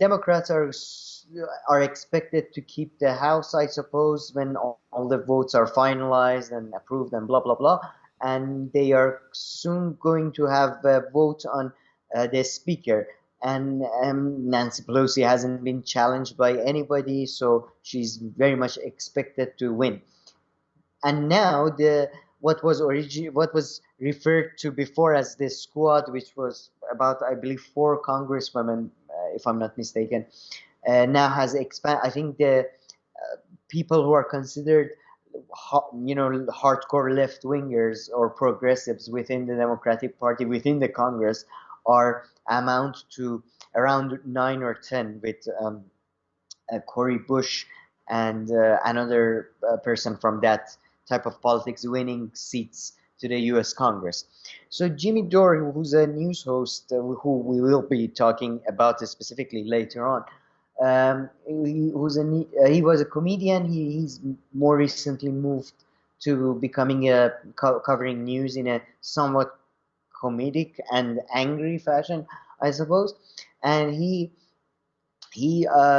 Democrats are expected to keep the House, I suppose, when all the votes are finalized and approved and blah blah blah. And they are soon going to have a vote on the Speaker. And Nancy Pelosi hasn't been challenged by anybody, so she's very much expected to win. And now the what was referred to before as the squad, which was about, I believe, 4 congresswomen, if I'm not mistaken, now has expanded. I think the people who are considered hardcore left wingers or progressives within the Democratic Party within the Congress are amount to around 9 or 10, with Cory Bush and another person from that type of politics winning seats to the U.S. Congress. So Jimmy Dore, who's a news host, who we will be talking about specifically later on, he was a comedian. He's more recently moved to becoming covering news in a somewhat comedic and angry fashion, I suppose. And he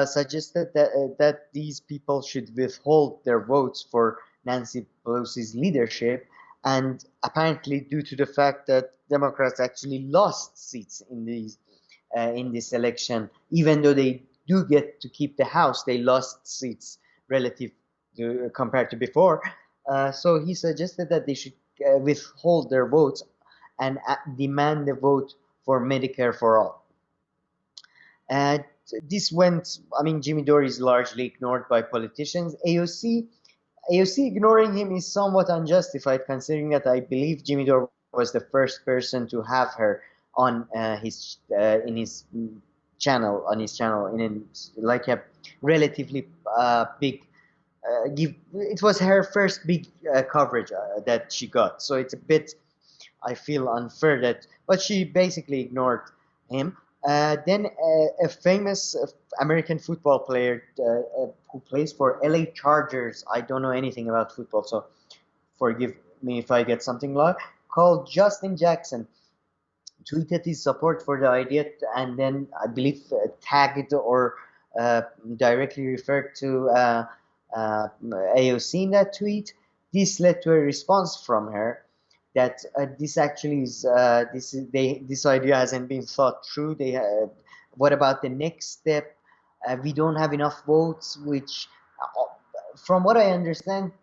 suggested that these people should withhold their votes for Nancy Pelosi's leadership, and apparently due to the fact that Democrats actually lost seats in this election, even though they do get to keep the House, they lost seats relative to compared to before. So he suggested that they should withhold their votes and demand the vote for Medicare for All. And this went, I mean, Jimmy Dore is largely ignored by politicians. AOC ignoring him is somewhat unjustified, considering that I believe Jimmy Dore was the first person to have her on his channel, in like a relatively big it was her first big coverage that she got. So it's a bit, I feel, unfair that, but she basically ignored him. Then a famous American football player who plays for LA Chargers. I don't know anything about football, so forgive me if I get something wrong. Called Justin Jackson tweeted his support for the idea, and then I believe tagged or directly referred to AOC in that tweet. This led to a response from her that this actually is this idea hasn't been thought through. What about the next step? We don't have enough votes, which, from what I understand,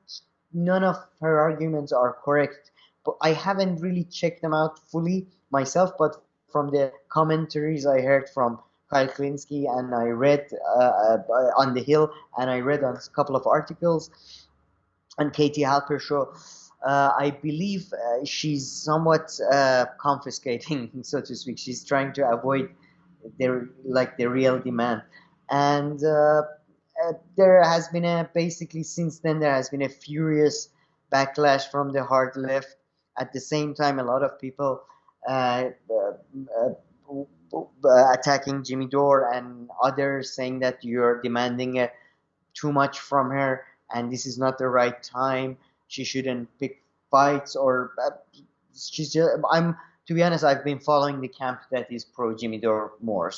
none of her arguments are correct. But I haven't really checked them out fully myself. But from the commentaries I heard from Kyle Klinsky, and I read on the Hill, and I read on a couple of articles on Katie Halper show, I believe she's somewhat confiscating, so to speak. She's trying to avoid the real demand, and there has been basically since then there has been a furious backlash from the hard left. At the same time, a lot of people attacking Jimmy Dore and others, saying that you're demanding too much from her and this is not the right time. She shouldn't pick fights, or she's just. I'm to be honest, I've been following the camp that is pro Jimmy Dore more.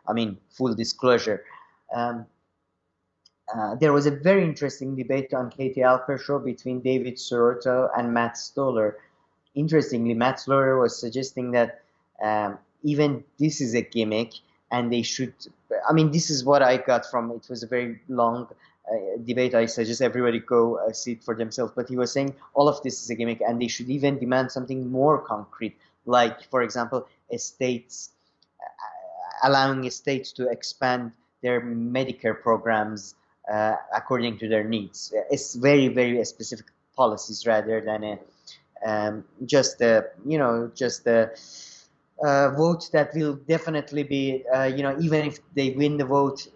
I mean, full disclosure. Um, there was a very interesting debate on Katie Alper show between David Soroto and Matt Stoller. Interestingly, Matt Stoller was suggesting that even this is a gimmick, and they should. I mean, this is what I got from it. Was a very long debate. I suggest everybody go see it for themselves. But he was saying all of this is a gimmick, and they should even demand something more concrete, like, for example, estates allowing states to expand their Medicare programs according to their needs. It's very, very specific policies rather than just a vote that will definitely be even if they win the vote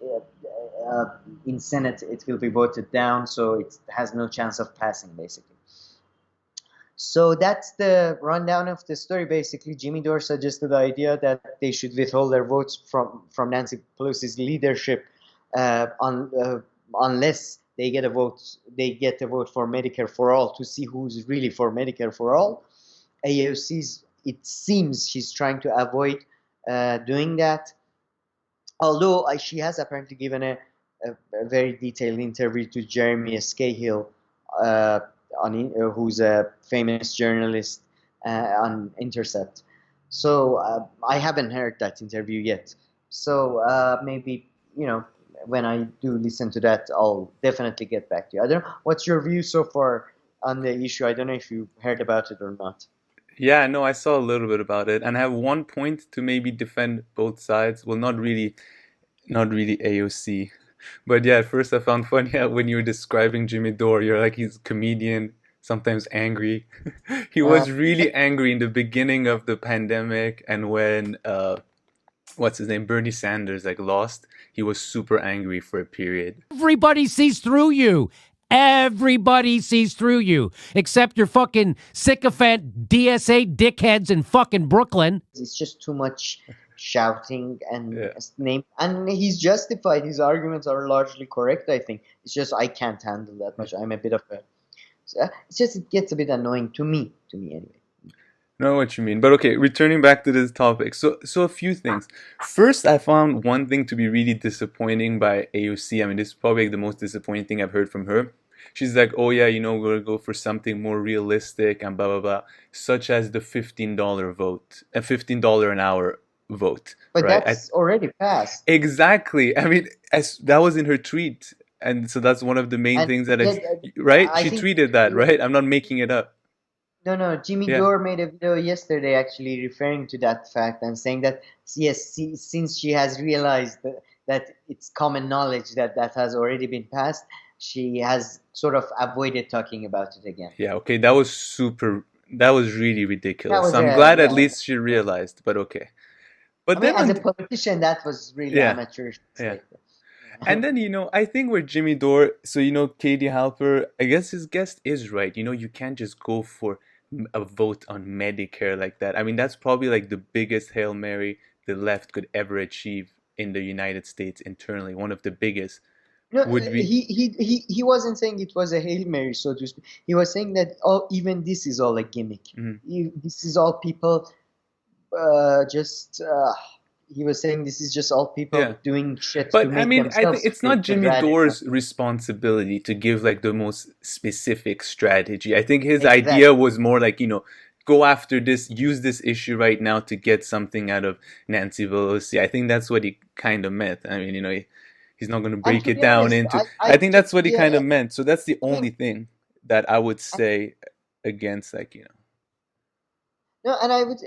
in Senate, it will be voted down, so it has no chance of passing basically. So that's the rundown of the story. Basically, Jimmy Dore suggested the idea that they should withhold their votes from Nancy Pelosi's leadership unless they get a vote. They get a vote for Medicare for All to see who's really for Medicare for All. AOC's, it seems she's trying to avoid doing that. Although she has apparently given a very detailed interview to Jeremy Scahill, uh, who's a famous journalist on Intercept. So I haven't heard that interview yet. So maybe, you know, when I do listen to that, I'll definitely get back to you. I don't know. What's your view so far on the issue? I don't know if you heard about it or not. Yeah, no, I saw a little bit about it, and I have one point to maybe defend both sides. Well, not really AOC. But yeah, at first I found funny how when you were describing Jimmy Dore, you're like he's a comedian, sometimes angry. He Uh, was really angry in the beginning of the pandemic, and when what's his name, Bernie Sanders, like lost, he was super angry for a period. Everybody sees through you. Everybody sees through you, except your fucking sycophant DSA dickheads in fucking Brooklyn. it's just too much shouting and Yeah. name, and he's justified. His arguments are largely correct. I think it's just I can't handle that much. I'm a bit of a. It's just it gets a bit annoying to me. To me anyway. Know what you mean. But okay, returning back to this topic. So a few things. First, I found one thing to be really disappointing by AOC. I mean, this is probably the most disappointing thing I've heard from her. She's like, oh yeah, we're gonna go for something more realistic and blah blah blah, such as the $15 vote, a $15 an hour vote, But right? that's already passed, Exactly. I mean, that was in her tweet, and so that's one of the main and things that that, right? I She think. tweeted that, right? I'm not making it up. No, no. Jimmy Yeah. Dore made a video yesterday actually referring to that fact and saying that yes, since she has realized that it's common knowledge that that has already been passed, she has sort of avoided talking about it again. Yeah, okay, that was really That ridiculous. So was I'm a glad at yeah. least she realized, but okay. I But mean, then as a on, politician, that was really yeah, amateurish yeah. mistake. And then, I think with Jimmy Dore, so, Katie Halper, I guess his guest is right. You can't just go for a vote on Medicare like that. I mean, that's probably like the biggest Hail Mary the left could ever achieve in the United States internally. One of the biggest No, would be, he wasn't saying it was a Hail Mary, so to speak. He was saying that even this is all a gimmick. mhm. This is all people just. He was saying this is just all Yeah. people doing shit to But I make mean, I think themselves it's feel not Jimmy radical. Dore's responsibility to give like the most specific strategy. I think his idea Exactly. was more like, go after this, use this issue right now to get something out of Nancy Pelosi. I think that's what he kind of meant. I mean, he's not going to And break to it be down honest, into. I think that's what he yeah, kind of meant. So that's the I only mean, thing that I would say against, like, no, and I would,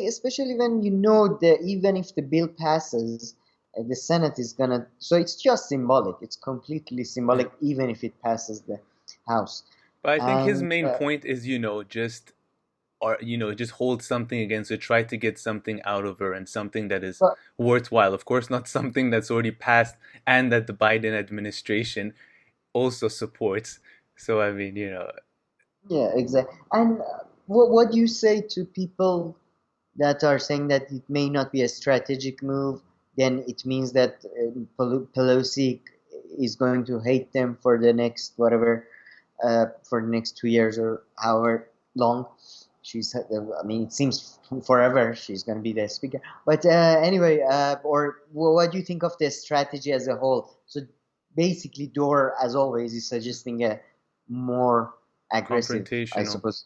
especially when you know that even if the bill passes, the Senate is gonna. So it's just symbolic. It's completely yeah. symbolic, even if it passes the House. But I think his And main point is, just or just hold something against her, try to get something out of her, and something that is but worthwhile, of course not something that's already passed and that the Biden administration also supports. So I mean, yeah, exactly. And what do you say to people that are saying that it may not be a strategic move? Then it means that Pelosi is going to hate them for the next whatever, for the next 2 years or however long. I mean, it seems forever she's going to be the speaker. But anyway, or what do you think of the strategy as a whole? So basically, Dore, as always, is suggesting a more aggressive, I confrontational. suppose.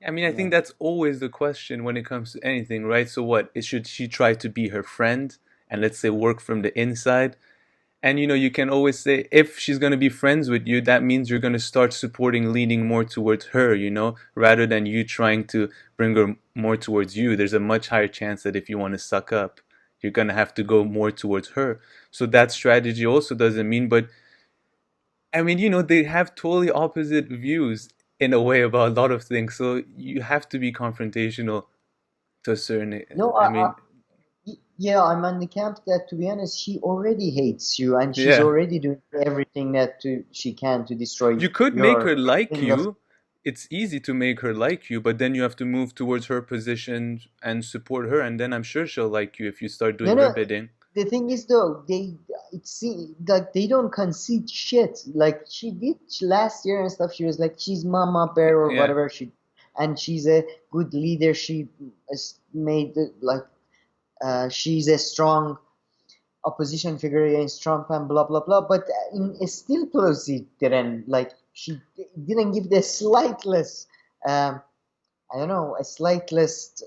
I mean, I Yeah. think that's always the question when it comes to anything, right? So what? Should she try to be her friend and, let's say, work from the inside? And you can always say if she's going to be friends with you, that means you're going to start supporting, leaning more towards her, rather than you trying to bring her more towards you. There's a much higher chance that if you want to suck up, you're going to have to go more towards her. So that strategy also doesn't mean, but I mean, they have totally opposite views in a way about a lot of things. So you have to be confrontational to a certain, No, I mean, yeah, I'm on the camp that, to be honest, she already hates you, and she's yeah. already doing everything she can to destroy You could make her your like image of. you. It's easy to make her like you, but then you have to move towards her position and support her, and then I'm sure she'll like you if you start No, doing her no. bidding. The thing is, though, like they don't concede shit. Like she did last year and stuff. She was like, she's mama bear or Yeah. whatever. And she's a good leader. She has made she's a strong opposition figure against Trump and blah blah blah. But still, Pelosi didn't like. She didn't give the slightless. I don't know, a slightless.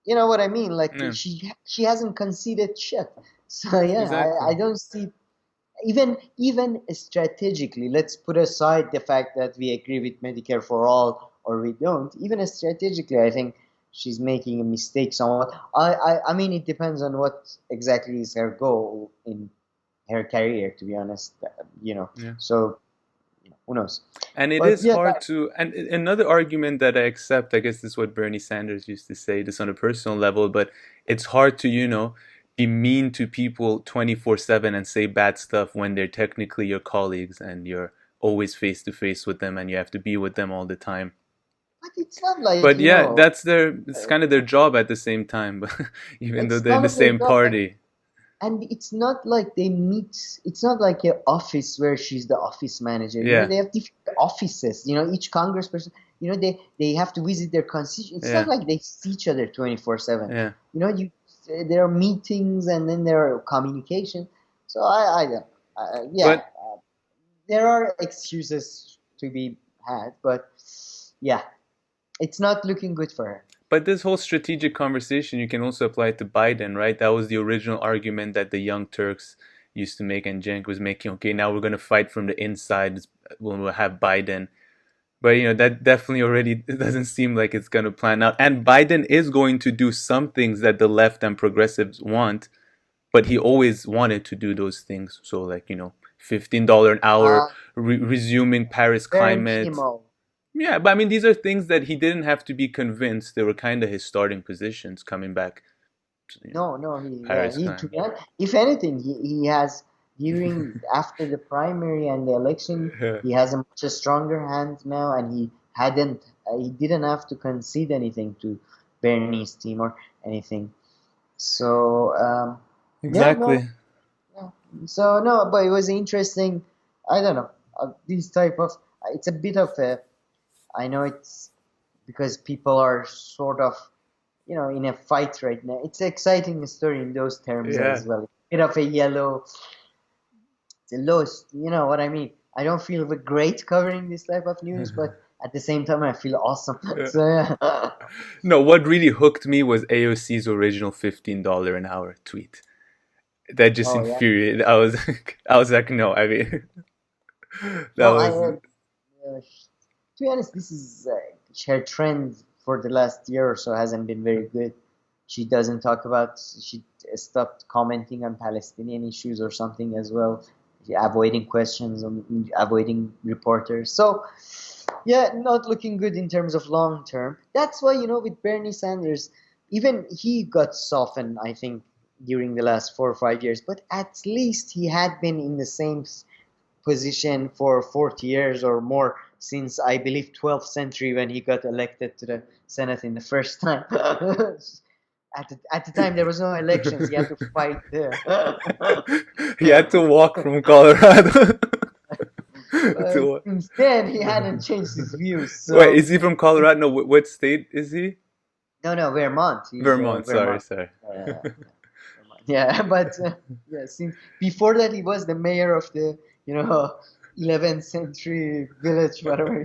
You know what I mean? Like Yeah, she hasn't conceded shit. So yeah, I exactly. don't see even strategically. Let's put aside the fact that we agree with Medicare for all or we don't. Even strategically, I think she's making a mistake somewhat. I mean, it depends on what exactly is her goal in her career. To be honest, you know. Yeah. So who knows? And it But is yeah, hard to, and another argument that I accept, I guess this is what Bernie Sanders used to say, this on a personal level, but it's hard to, be mean to people 24/7 and say bad stuff when they're technically your colleagues and you're always face to face with them and you have to be with them all the time. but it's not like But yeah, it's kind of their job at the same time, but even though it's they're in kind the of their same job. party. And it's not like they meet, it's not like an office where she's the office manager. Yeah, They have different offices. Each congressperson, they have to visit their constituents. It's not yeah, like they see each other 24/7. yeah. There are meetings and then there are communication. So I don't, yeah, But there are excuses to be had, but yeah, it's not looking good for her. But this whole strategic conversation, you can also apply it to Biden, right? That was the original argument that the Young Turks used to make, and Cenk was making. Okay, now we're going to fight from the inside when we'll have Biden. But that definitely already it doesn't seem like it's going to plan out. And Biden is going to do some things that the left and progressives want, but he always wanted to do those things. So like $15 an hour, Uh, resuming Paris Very climate. minimal. Yeah, but I mean, these are things that he didn't have to be convinced. They were kind of his starting positions coming back to, No, Paris he to climate. be honest, if anything, he has during after the primary and the election, Yeah. he has a much stronger hand now, and he didn't have to concede anything to Bernie's team or anything. So yeah, no, Exactly. yeah. So no, but it was interesting. I don't know, this type of. It's a bit of a. I know it's because people are sort of in a fight right now. It's an exciting story in those terms Yeah. as well. Bit of a yellow, it's a low, you know what I mean? I don't feel great covering this type of news, but at the same time, I feel awesome. Yeah. So yeah. No, what really hooked me was AOC's original $15 an hour tweet. That just Oh yeah. infuriated. I was like, no. I mean, that No, was to be honest, this is her trend for the last year or so hasn't been very good. She doesn't talk about, she stopped commenting on Palestinian issues or something as well, avoiding questions, avoiding reporters. So, yeah, not looking good in terms of long term. That's why, with Bernie Sanders, even he got softened, I think, during the last 4 or 5 years, but at least he had been in the same position for 40 years or more since I believe 12th century when he got elected to the Senate in the first time. At the time there was no elections. He had to fight there. he had to walk from Colorado to. Since then he hadn't changed his views. Wait, So is he from Colorado? No, what state is he? no, Vermont. He's Vermont. Sorry, Vermont. sorry. Vermont. Yeah, but yeah, since before that he was the mayor of the 11th century village, whatever.